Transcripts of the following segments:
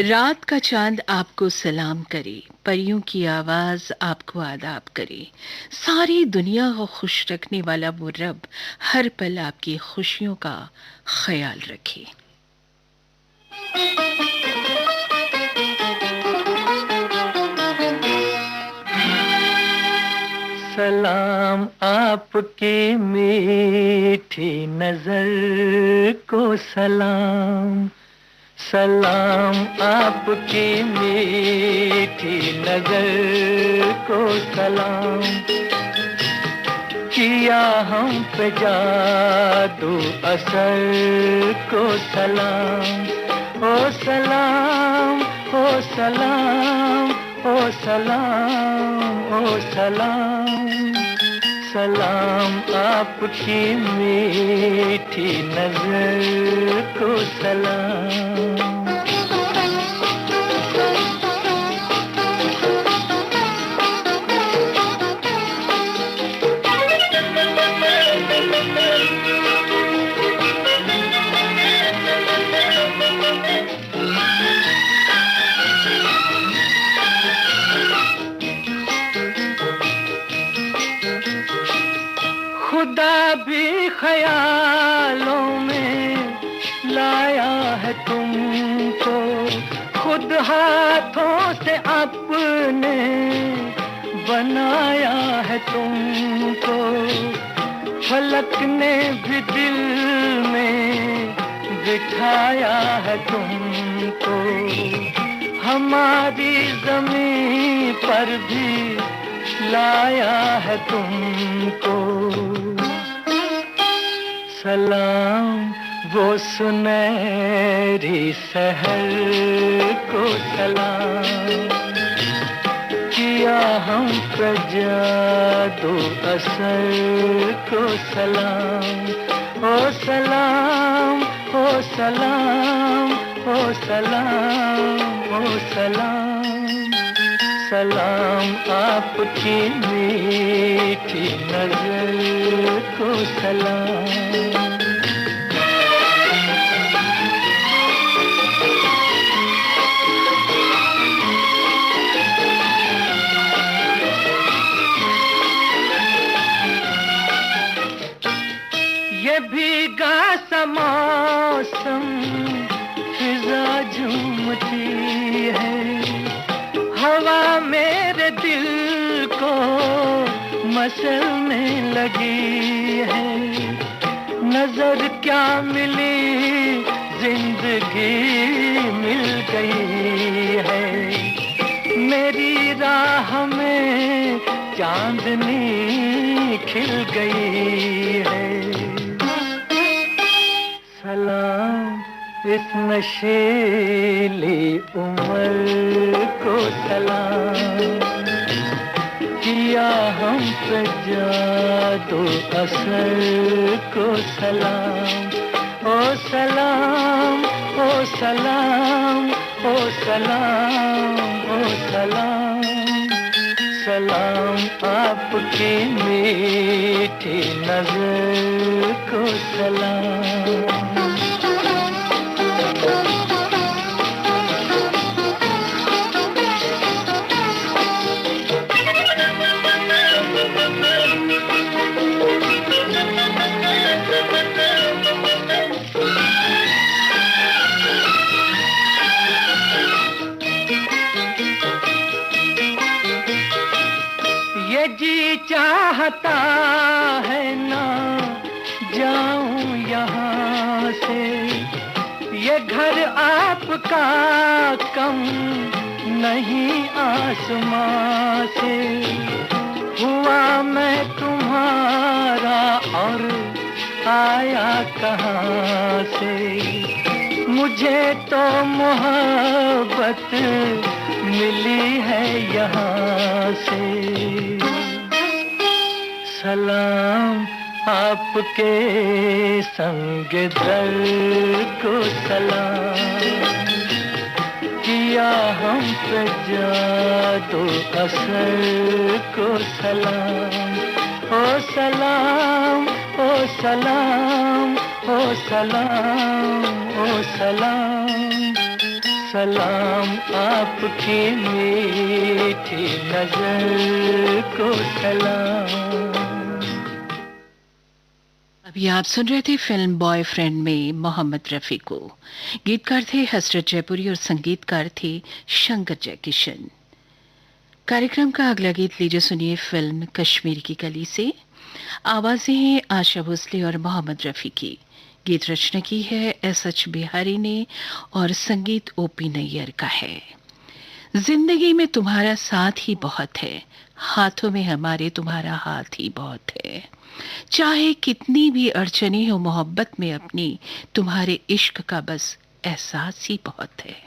रात का चांद आपको सलाम करे, परियों की आवाज आपको आदाब करे। सारी दुनिया को खुश रखने वाला वो रब हर पल आपकी खुशियों का ख्याल रखे। सलाम आपकी मीठी नजर को सलाम। सलाम आपकी मीठी नजर को सलाम। किया हम पे जादू असर को सलाम। ओ सलाम, ओ सलाम, ओ सलाम, ओ सलाम। सलाम आपकी मीठी नजर को सलाम। खुदा भी ख्यालों में लाया है तुमको, खुद हाथों से अपने बनाया है तुमको। फलक ने भी दिल में बिठाया है तुमको, हमारी ज़मीं पर भी लाया है तुमको। सलाम वो सुनहरी सहर को सलाम। किया हम पे जादू असर को सलाम। ओ सलाम, ओ सलाम, ओ सलाम, ओ सलाम। सलाम आपकी मीठी नजर को सलाम। ये भीगा सा मौसम फिजा झूमती है, हवा मेरे दिल को मसलने लगी है। नजर क्या मिली, जिंदगी मिल गई है। मेरी राह में चांदनी खिल गई है। सलाम इस नशीली उम्र को सलाम। किया हम पे जादू असर को सलाम। ओ सलाम, ओ सलाम, ओ सलाम, ओ सलाम। सलाम आपकी मीठी नजर को सलाम। ये जी चाहता है ना जाऊं यहाँ से, ये घर आपका कम नहीं आसमां से। हुआ मैं तुम्हारा और आया कहाँ से, मुझे तो मोहब्बत मिली है यहाँ से। सलाम आपके संग दर को सलाम। किया हम पे जादू असर को सलाम। ओ सलाम, ओ सलाम, ओ सलाम, ओ सलाम। सलाम, आपकी मीठी नजर को सलाम। अभी आप सुन रहे थे फिल्म बॉयफ्रेंड में मोहम्मद रफ़ी को। गीतकार थे हसरत जयपुरी और संगीतकार थे शंकर जयकिशन। कार्यक्रम का अगला गीत लीजिए सुनिए फिल्म कश्मीर की कली से। आवाजें हैं आशा भोसले और मोहम्मद रफ़ी की। गीत रचना की है एस.एच. बिहारी ने और संगीत ओ.पी. नैयर का है। जिंदगी में तुम्हारा साथ ही बहुत है, हाथों में हमारे तुम्हारा हाथ ही बहुत है। चाहे कितनी भी अड़चने हो मोहब्बत में अपनी, तुम्हारे इश्क का बस एहसास ही बहुत है।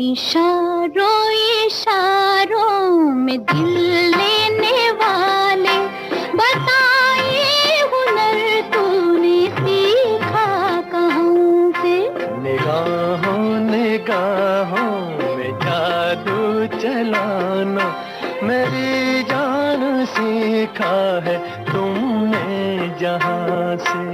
इशारों इशारों में दिल लेने वाले, बताइए हुनर तूने सीखा कहाँ से। निगाहों निगाहों में जादू चलाना, मेरी जान सीखा है तुमने जहाँ से।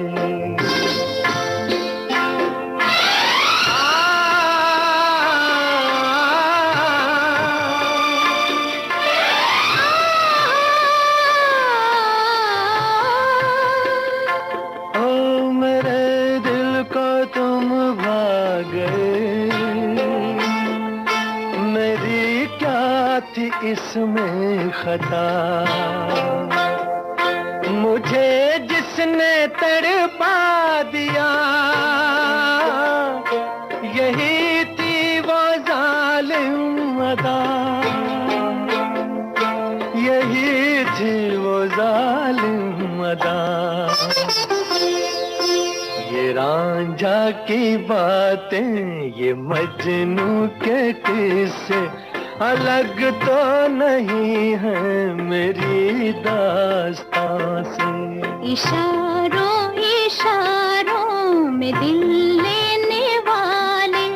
इसमें खता, मुझे जिसने तड़पा दिया, यही थी वो जालिम अदा, यही थी वो जालिम अदा। ये रांझा की बातें, ये मजनू के किस्से अलग तो नहीं है मेरी दास्तां से। इशारों इशारों में दिल लेने वाले,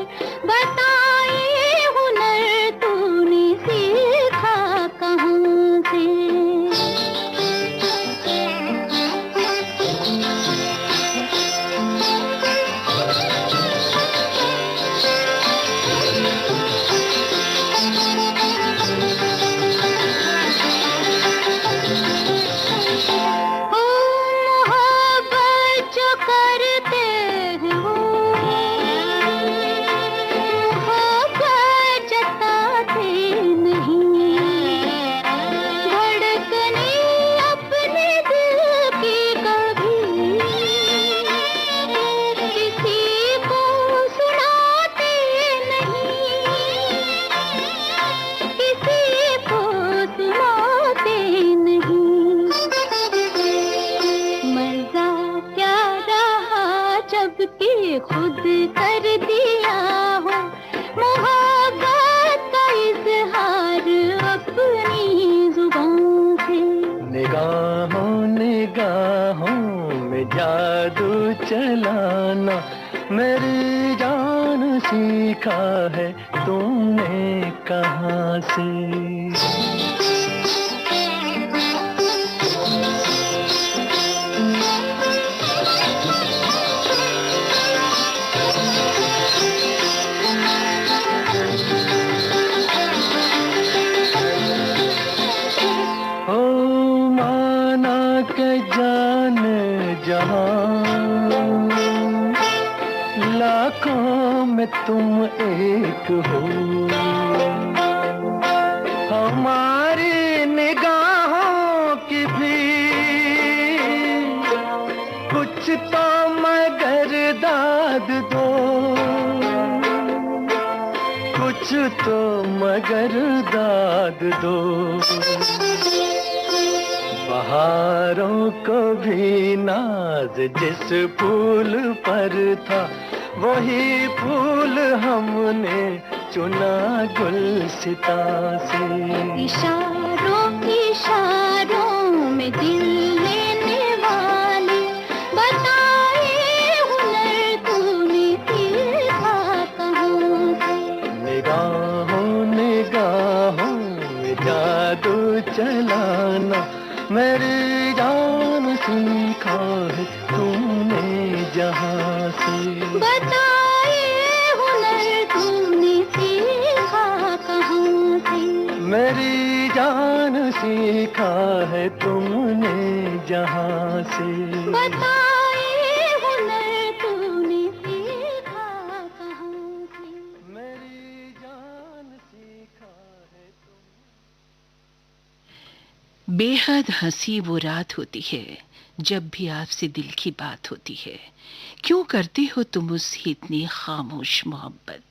बताइए हुनर तूने सीखा कहाँ से। खुद कर दिया हो मोहब्बत का इजहार अपनी जुबान से। निगाहों निगाहों में जादू चलाना, मेरी जान सीखा है तुमने कहाँ से। लाखों में तुम एक हो, हमारी निगाहों की भी कुछ तो मगर दाद दो, कुछ तो मगर दाद दो। बहारों को भी नाज जिस फूल पर था, वही फूल हमने चुना गुलसिता से। इशारों इशारों में दिल लेने वाले, बताइए जहां से। बताए हुनर तूने सीखा कहाँ से? मेरी जान सीखा है तुमने जहां से। बताए हुनर तूने सीखा कहाँ से? मेरी जान सीखा है बेहद हंसी वो रात होती है जब भी आपसे दिल की बात होती है। क्यों करते हो तुम उससे इतनी खामोश मोहब्बत?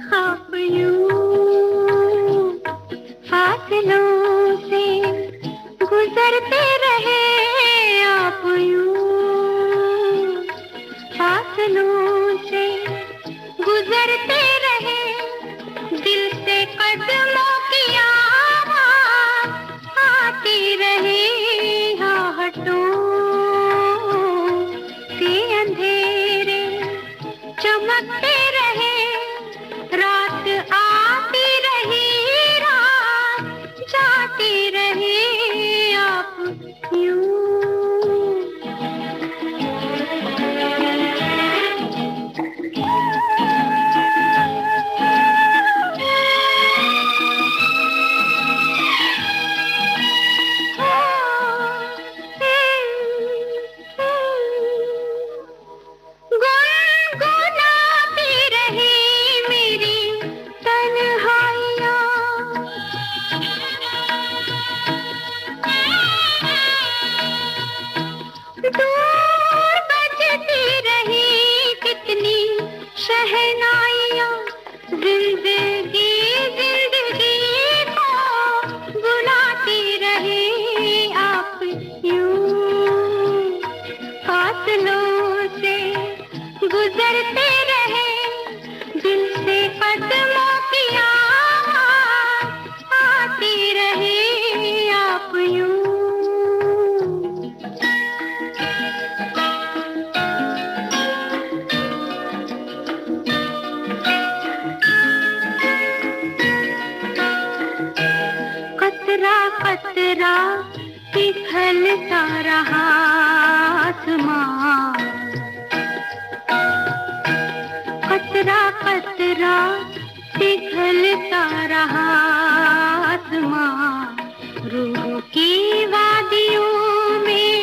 ख्वाब यूं फासलों से गुजरते रहे, आप यूं फासलों से गुजरते रहे, दिल से कदमों की आवाज़ आती रही, आहटों से अंधेरे चमकते रहे, रात आती रही, रात जाती रही, आप यूं गुनगुनाती रही मेरी तन्हाइयाँ, दूर बजती रही कितनी शहनाइयाँ, जिंदगी जिंदगी को बुलाती रही, आप यूं फासलों से गुजरते रहे, दिल से कदमों की आवाज़ आती रही, आप यूं कतरा कतरा पिघलता रहा आसमां, कतरा कतरा पिघलता रहा आसमां, रूह की वादियों में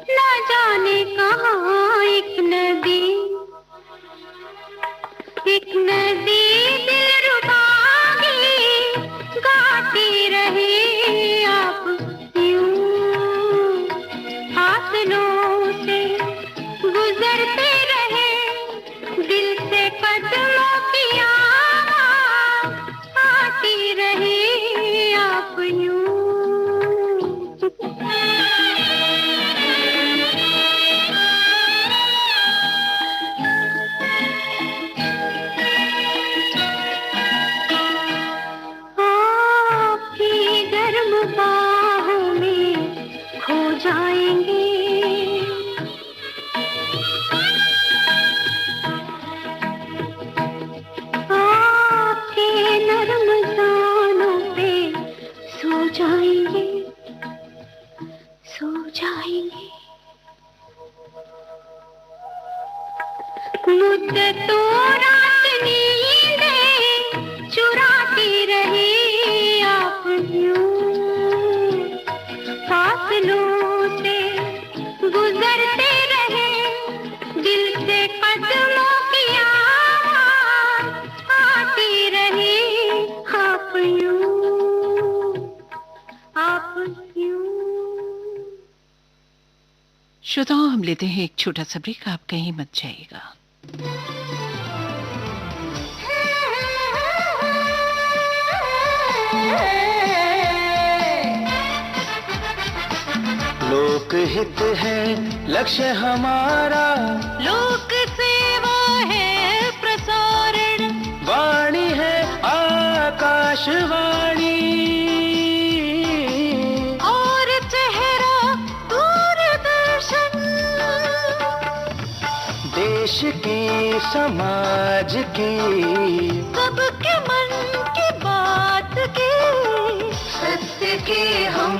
न जाने कहाँ एक नदी दिलरुबा गाती रही, आप यूं फासलों से गुजरते रहे, दिल से कदमों की आवाज़ आती रही, आप यूं आपकी गर्म बाहों में खो जाएंगे, आपके नरम दानों पे सो जाएंगे, सो जाएंगे। मुद्दतों रात नींदें चुराती रही, आप यूं फासलों से गुजरते रहे, दिल से कदमों की आवाज़ आती रही, आप यूं श्रोताओं, हम लेते हैं एक छोटा सा ब्रेक। आप कहीं मत जाइएगा। लोक लोकहित है लक्ष्य हमारा, लोक सेवा है प्रसारण, वाणी है आकाशवाणी, और चेहरा दूरदर्शन। देश की समाज की सबके मन की बात की, सत्य के हम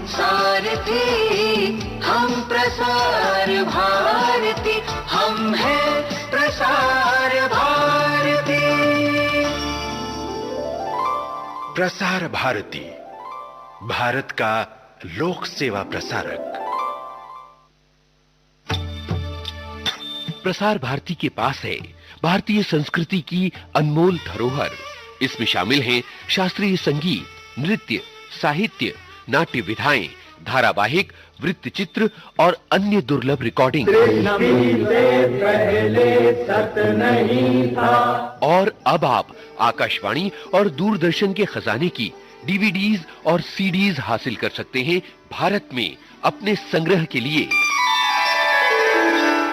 सारथी, हम प्रसार भारती, हम हैं प्रसार भारती। प्रसार भारती, भारत का लोक सेवा प्रसारक। प्रसार भारती के पास है भारतीय संस्कृति की अनमोल धरोहर। इसमें शामिल हैं शास्त्रीय संगीत, नृत्य, साहित्य, नाट्य विधाएं, धारावाहिक, वृत्तचित्र और अन्य दुर्लभ रिकॉर्डिंग। और अब आप आकाशवाणी और दूरदर्शन के खजाने की डीवीडीज और सीडीज हासिल कर सकते हैं भारत में अपने संग्रह के लिए।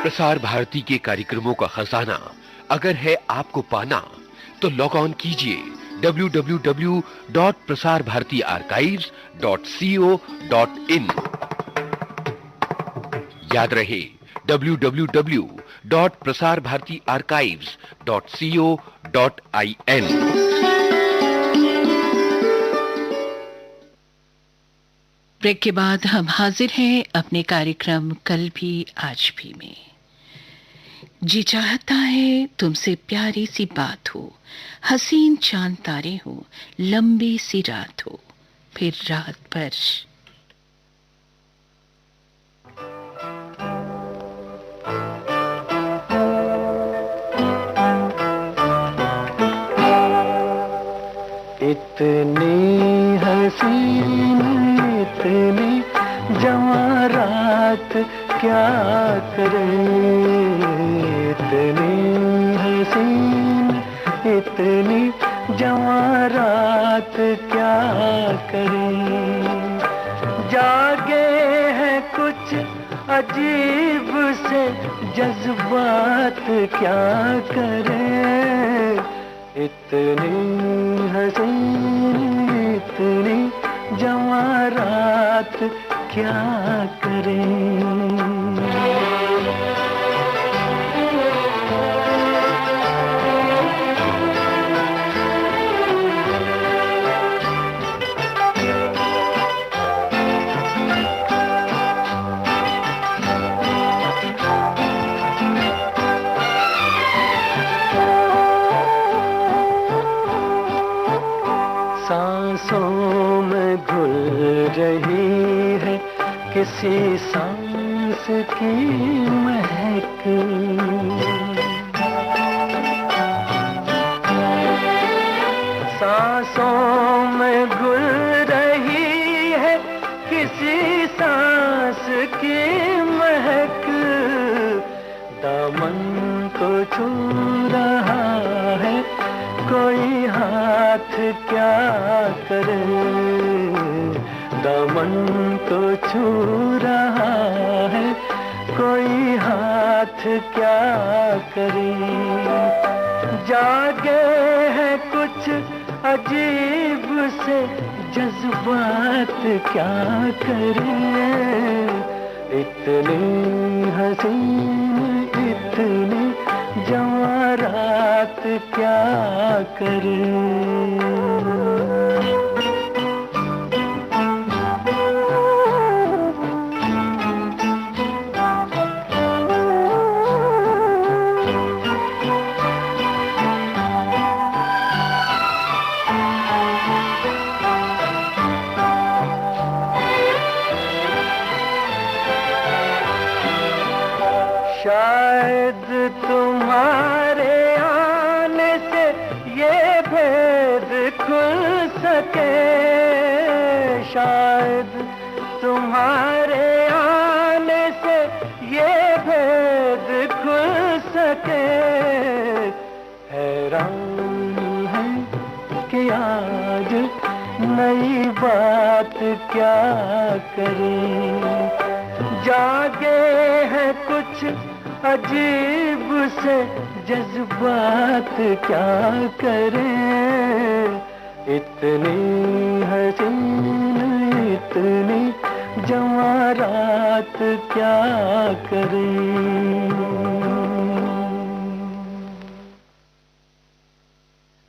प्रसार भारती के कार्यक्रमों का खजाना अगर है आपको पाना, तो लॉग ऑन कीजिए www.prasarbharatiarchives.co.in। याद रहे www.prasarbharatiarchives.co.in। ब्रेक के बाद हम हाजिर हैं अपने कार्यक्रम कल भी आज भी में। जी चाहता है तुमसे प्यारी सी बात हो, हसीन चांद तारे हो, लंबी सी रात हो, फिर रात भर। इतनी हसीन इतनी जवां रात क्या करें, इतनी हसीन इतनी जवां रात क्या करें। जागे हैं कुछ अजीब से जज्बात क्या करें, इतनी हसीन इतनी जवां रात क्या करें। सांसों में घुल रही है किसी सांस की महक, सांसों में घुल रही है किसी सांस की महक, दामन को छू रहा है कोई हाथ क्या करे, दामन को छू रहा है कोई हाथ क्या करे। जागे हैं कुछ अजीब से जज्बात क्या करें, इतनी हसीन इतनी जवां रात क्या करें। शायद तुम्हारे आने से ये भेद खुल सके, शायद तुम्हारे आने से ये भेद खुल सके। हैरान है कि आज नई बात क्या करें, जागे हैं कुछ अजीब से जज्बात, क्या करें। इतनी हसीन इतनी जवां रात, क्या करें।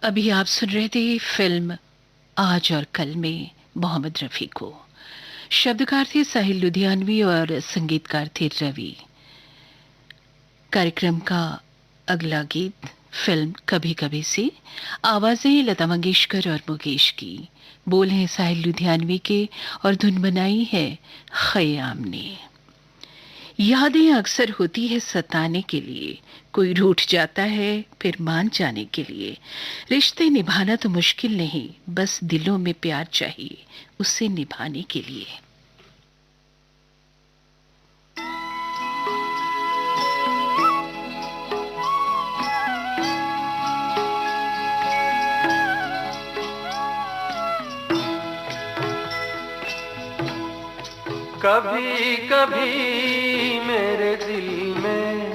अभी आप सुन रहे थे फिल्म आज और कल में मोहम्मद रफ़ी को। शब्दकार थे साहिल लुधियानवी और संगीतकार थे रवि। कार्यक्रम का अगला गीत फिल्म कभी कभी से, आवाजें लता मंगेशकर और मुकेश की, बोल हैं साहिल लुधियानवी के और धुन बनाई है खयाम ने। यादें अक्सर होती है सताने के लिए, कोई रूठ जाता है फिर मान जाने के लिए। रिश्ते निभाना तो मुश्किल नहीं, बस दिलों में प्यार चाहिए उसे निभाने के लिए। कभी कभी मेरे दिल में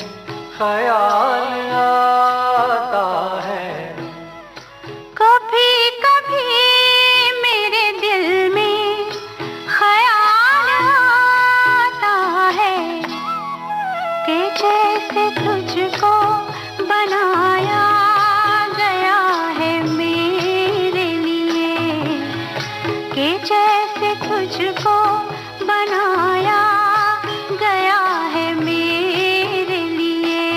ख्याल आता है, कभी कभी मेरे दिल में ख्याल आता है कि जैसे तुझको बनाया गया है मेरे लिए, कि जैसे तुझको बनाया गया है मेरे लिए।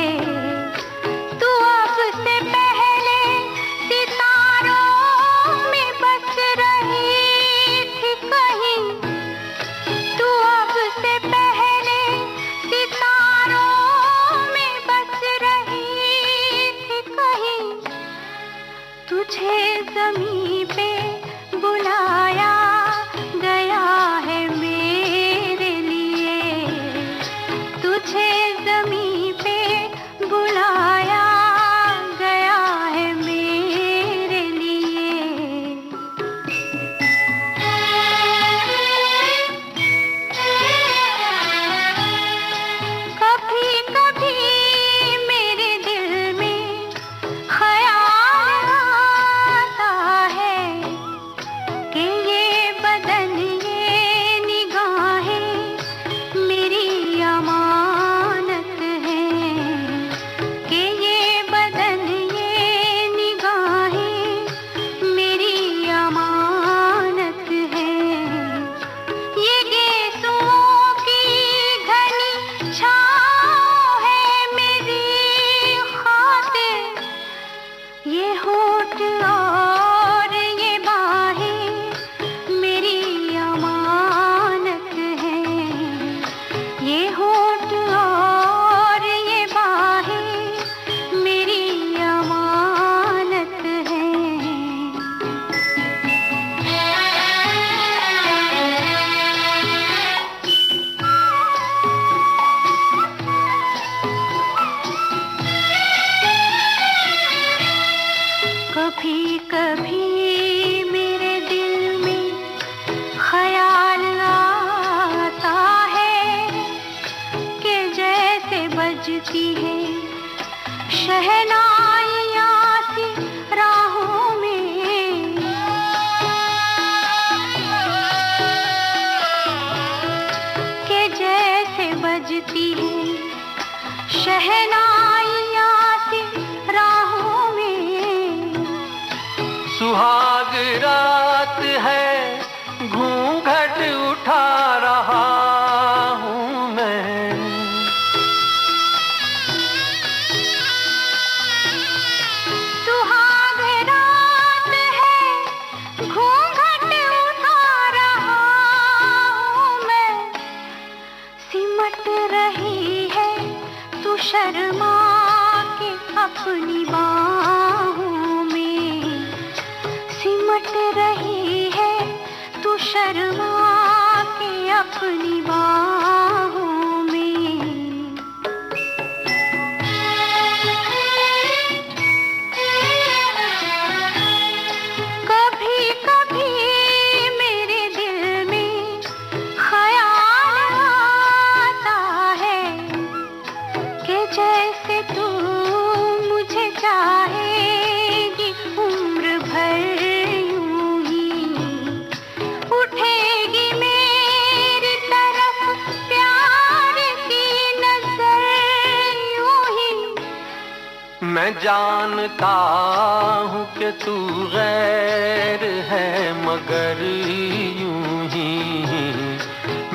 तू अब से पहले सितारों में बस रही थी कहीं, तू अब से पहले सितारों में बस रही थी कहीं। तुझे ज़मीं पे बुलाया गया है मेरे लिए, तुझे ज़मीं पे बुलाया गया है मेरे लिए। कभी कभी मेरे दिल में ख्याल आता है कि ये बदन ये निगाहें मेरी अमानत हैं, कि ये बदन ये निगाहें मेरी अमानत हैं। ये गेसुओं की घनी छाँव है मेरी खातिर, ये होठ और ये बाहें मेरी अमानत हैं, ये होठ और ये बाहें मेरी अमानत हैं। कभी कभी मेरे दिल में ख्याल आता है कि जैसे बजती है शहनाइयाँ सी राहों में, कि जैसे बजती है शहनाइयाँ सी राहों में। सुहाग रात है घूंघट उठा रहा हूँ मैं, सुहाग रात है घूंघट उठा रहा हूँ मैं। सिमट रही है तू शर्मा के अपनी बाहों में, सिमट रही है तू शर्मा के अपनी बाहों में। कभी कभी मेरे दिल में ख्याल मैं जानता हूँ कि तू गैर है मगर यूं ही,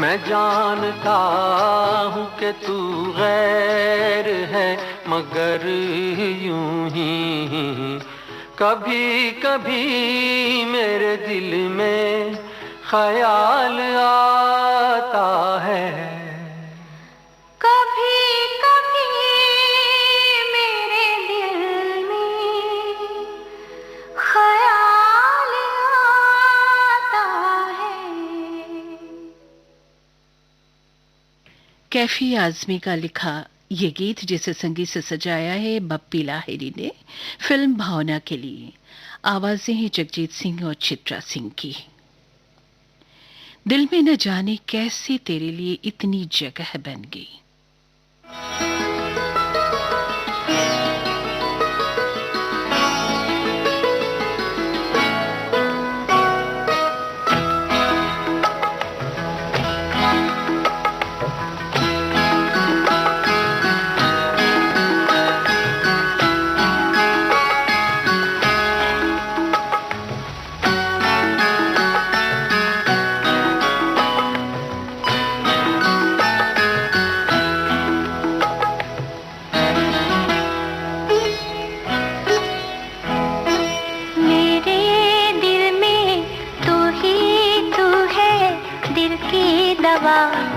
मैं जानता हूँ कि तू गैर है मगर यूं ही, कभी कभी मेरे दिल में ख्याल आता है, कभी कभी मेरे दिल में ख्याल आता है। कैफी आजमी का लिखा ये गीत जिसे संगीत से सजाया है बप्पी लाहिरी ने फिल्म भावना के लिए। आवाजें हैं जगजीत सिंह और चित्रा सिंह की। दिल में न जाने कैसे तेरे लिए इतनी जगह बन गई।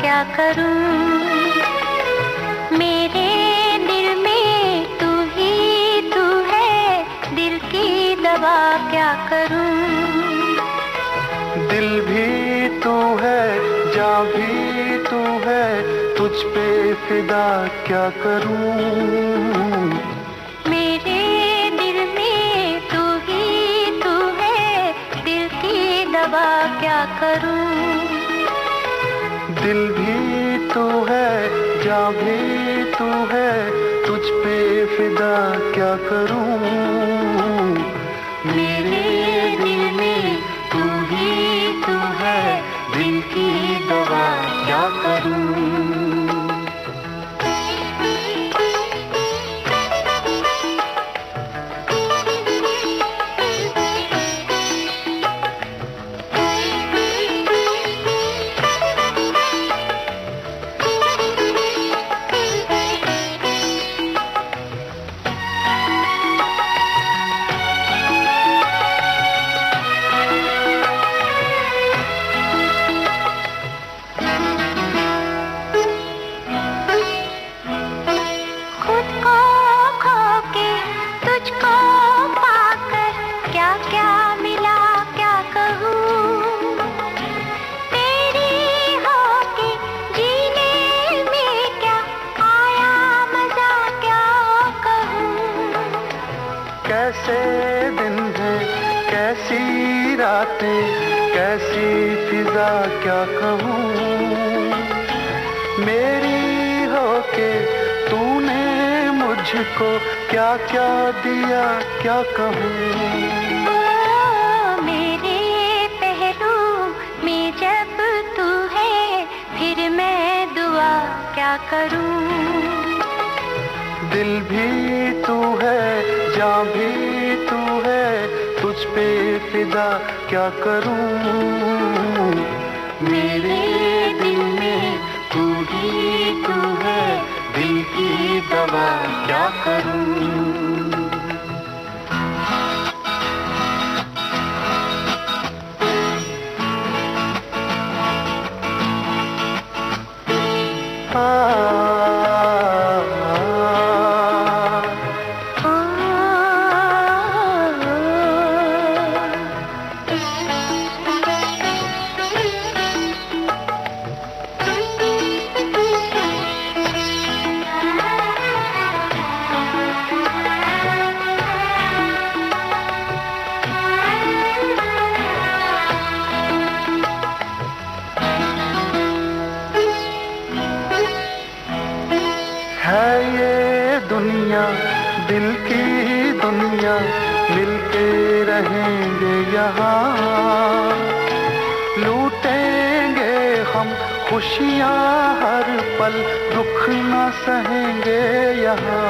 क्या करूं, मेरे दिल में तू ही तू है, दिल की दवा क्या करूं। दिल भी तू है, जान भी तू है, तुझ पे फिदा क्या करूं। मेरे दिल में तू ही तू है, दिल की दवा क्या करूं। दिल भी तू है, जान भी तू है, तुझ पे फिदा क्या करूं। मेरे दिल में तू ही तू है, दिल की दवा क्या करूं। कैसे दिन है, कैसी रातें, कैसी फिजा क्या कहूँ। मेरी होके तूने मुझको क्या क्या दिया क्या कहूँ। मेरे पहलू में जब तू है, फिर मैं दुआ क्या करूँ। दिल भी तू है, जान भी तू है, तुझ पे फिदा क्या करूं। मेरे दिल में तू ही तू है, दिल की दवा क्या करूं। दिल की दुनिया, मिलके रहेंगे यहाँ, लूटेंगे हम खुशियाँ हर पल, दुख न सहेंगे यहाँ।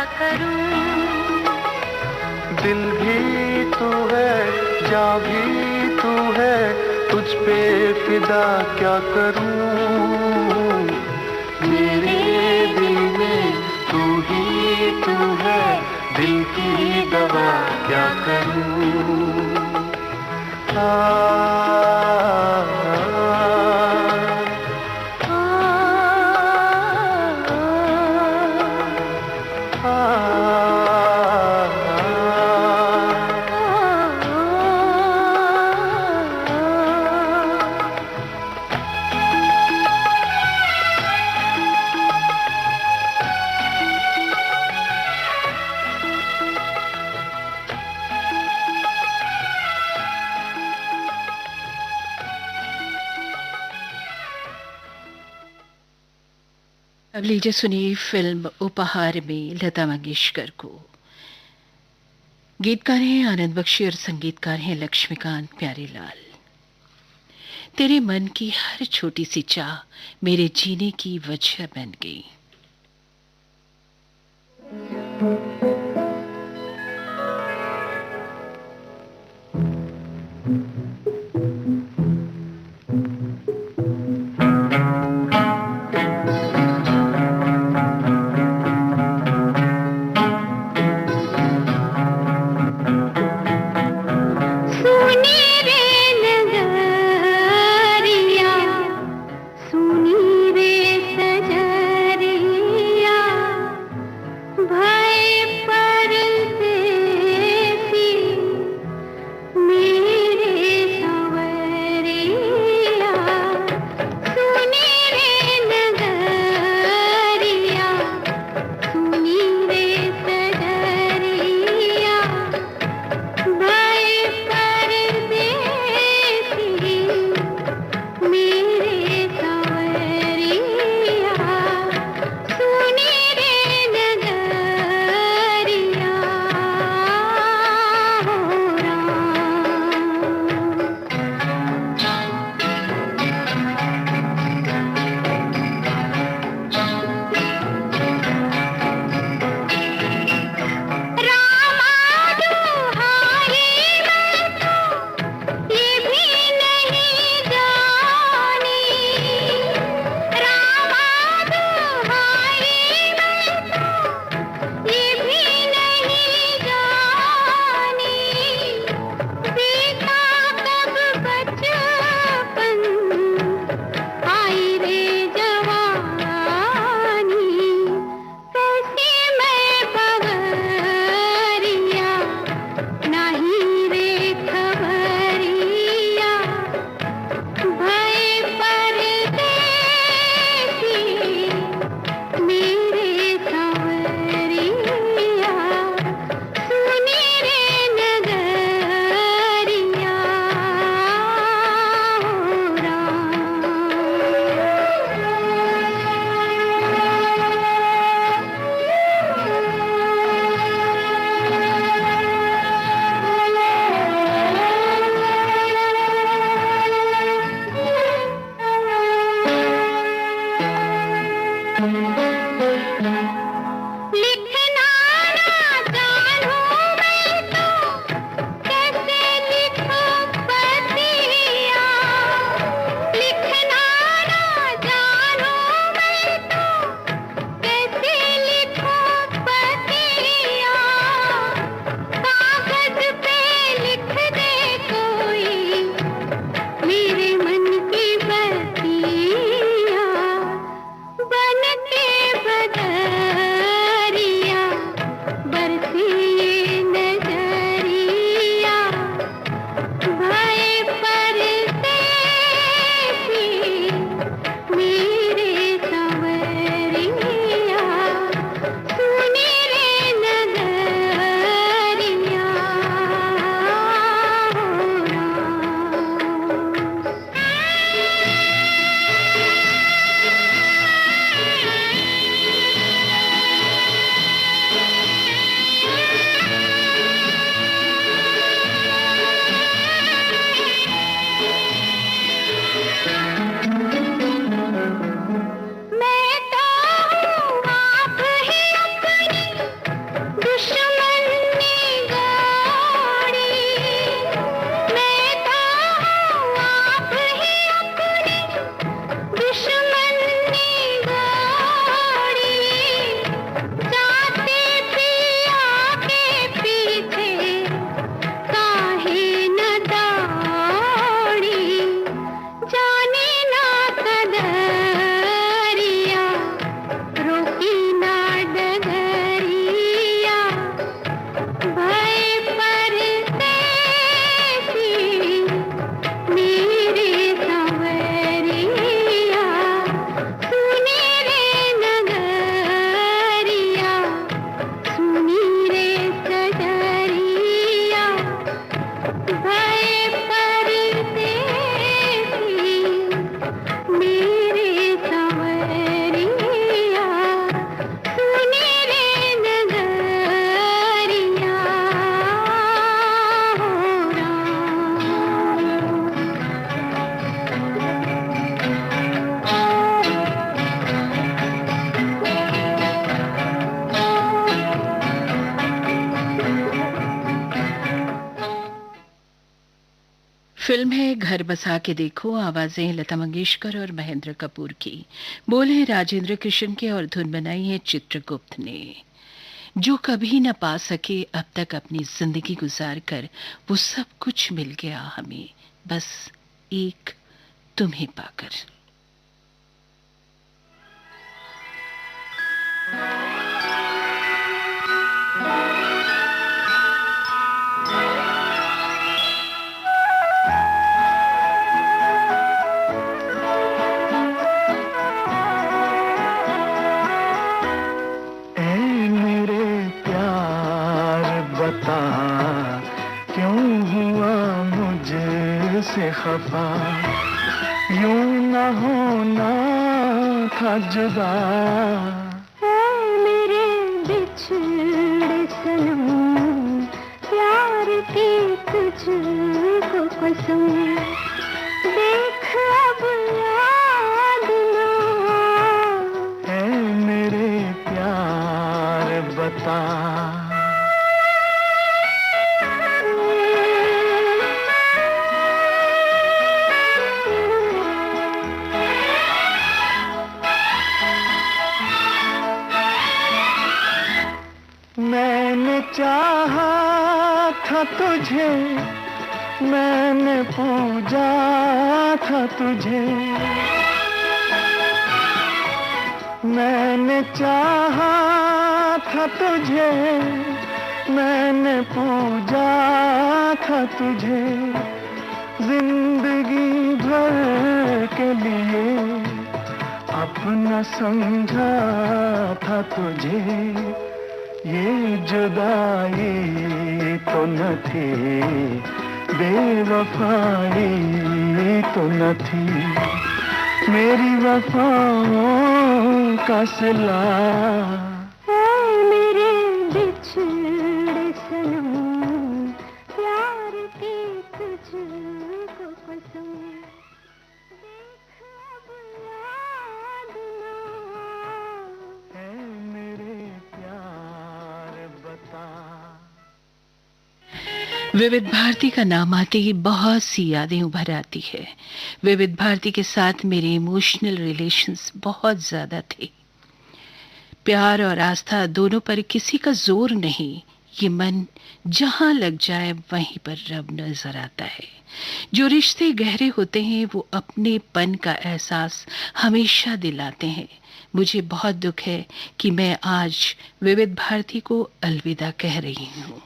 करूं। दिल भी तू है, जान भी तू है, तुझ पे फिदा क्या करूं। मेरे दिल में तू ही तू है, दिल की दवा क्या करूं। आ, अब लीजिए सुनिए फिल्म उपहार में लता मंगेशकर को। गीतकार हैं आनंद बख्शी और संगीतकार हैं लक्ष्मीकांत प्यारेलाल। तेरे मन की हर छोटी सी चाह मेरे जीने की वजह बन गई। भाई फिल्म है घर बसा के देखो, आवाजें लता मंगेशकर और महेंद्र कपूर की, बोल हैं राजेंद्र कृष्ण के और धुन बनाई है चित्रगुप्त ने। जो कभी न पा सके अब तक अपनी जिंदगी गुजार कर, वो सब कुछ मिल गया हमें, बस एक तुम्हें पाकर। बता क्यों हुआ मुझसे खफा, यूं न होना था जुदा। मेरे बिछड़े सनम, प्यार की तुझको कसम, देख अब याद ना है मेरे प्यार बता। मैंने चाहा था तुझे, मैंने पूजा था तुझे, मैंने चाहा था तुझे, मैंने पूजा था तुझे, जिंदगी भर के लिए अपना समझा था तुझे। ये जुदाई तो न थी, बेवफाई तो न थी, मेरी वफाओं का सिला। मेरे बिछड़े सनम, प्यार की तुझको कसम, देख अब याद ना है मेरे प्यार बता। विविध भारती का नाम आते ही बहुत सी यादें उभर आती है। विविध भारती के साथ मेरे इमोशनल रिलेशंस बहुत ज्यादा थे। प्यार और आस्था दोनों पर किसी का जोर नहीं, ये मन जहां लग जाए वहीं पर रब नजर आता है। जो रिश्ते गहरे होते हैं वो अपनेपन का एहसास हमेशा दिलाते हैं। मुझे बहुत दुख है कि मैं आज विविध भारती को अलविदा कह रही हूँ।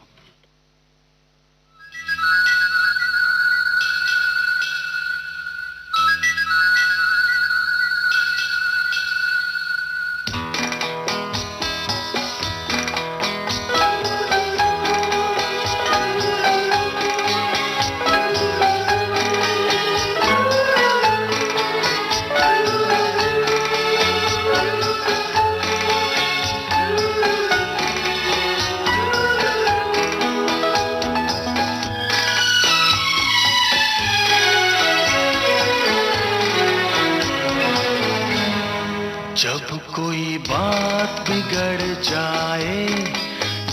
जब कोई बात बिगड़ जाए,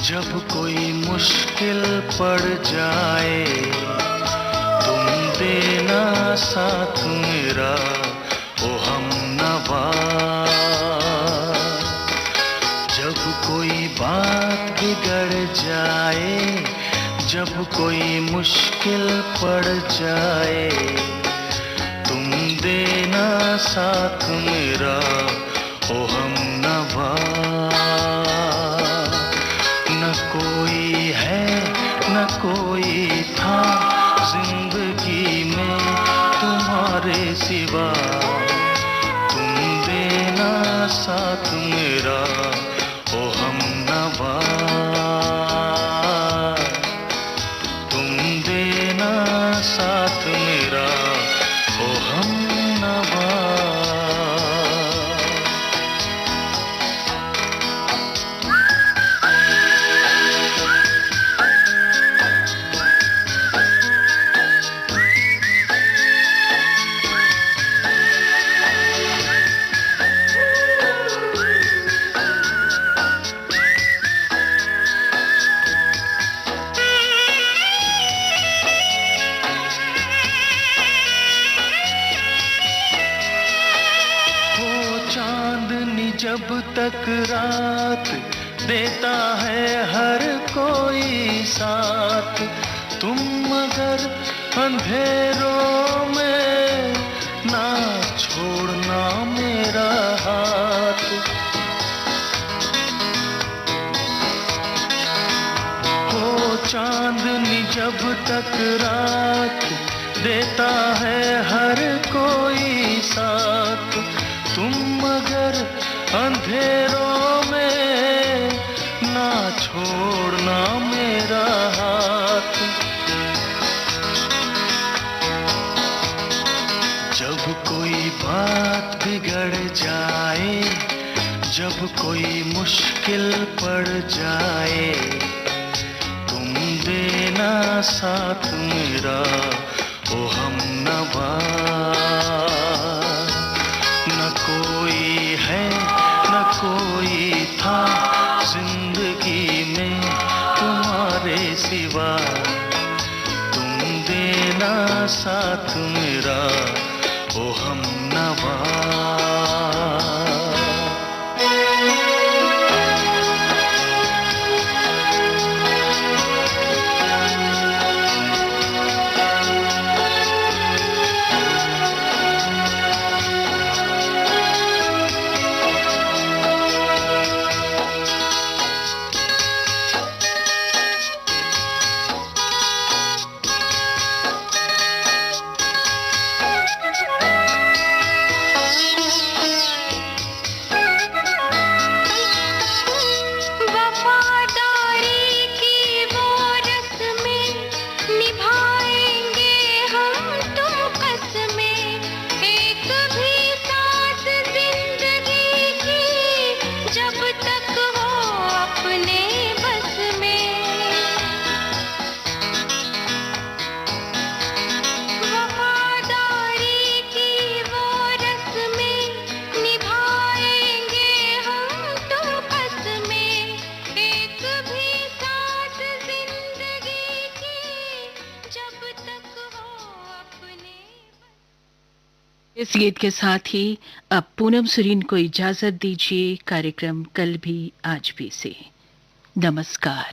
जब कोई मुश्किल पड़ जाए, तुम देना साथ मेरा ओ हमनवा। जब कोई बात बिगड़ जाए, जब कोई मुश्किल पड़ जाए, तुम देना साथ मेरा ओ हमनवा। न कोई है न कोई था जिंदगी में तुम्हारे सिवा, तुम देना साथ मेरा ओ हमनवा। तुम देना साथ मेरा ओ हमनवा। जब तक रात देता है हर कोई साथ, तुम मगर अंधेरों में ना छोड़ना मेरा हाथ। हो चांदनी जब तक रात देता है हर कोई साथ, तुम मगर अंधेरों में ना छोड़ना मेरा हाथ। जब कोई बात बिगड़ जाए, जब कोई मुश्किल पड़ जाए, तुम देना साथ मेरा ओ हमनवा। न कोई है न कोई था जिंदगी में तुम्हारे सिवा, तुम देना साथ मेरा ओ हमनवा। इस गीत के साथ ही अब पूनम सुरीन को इजाजत दीजिए। कार्यक्रम कल भी आज भी से नमस्कार।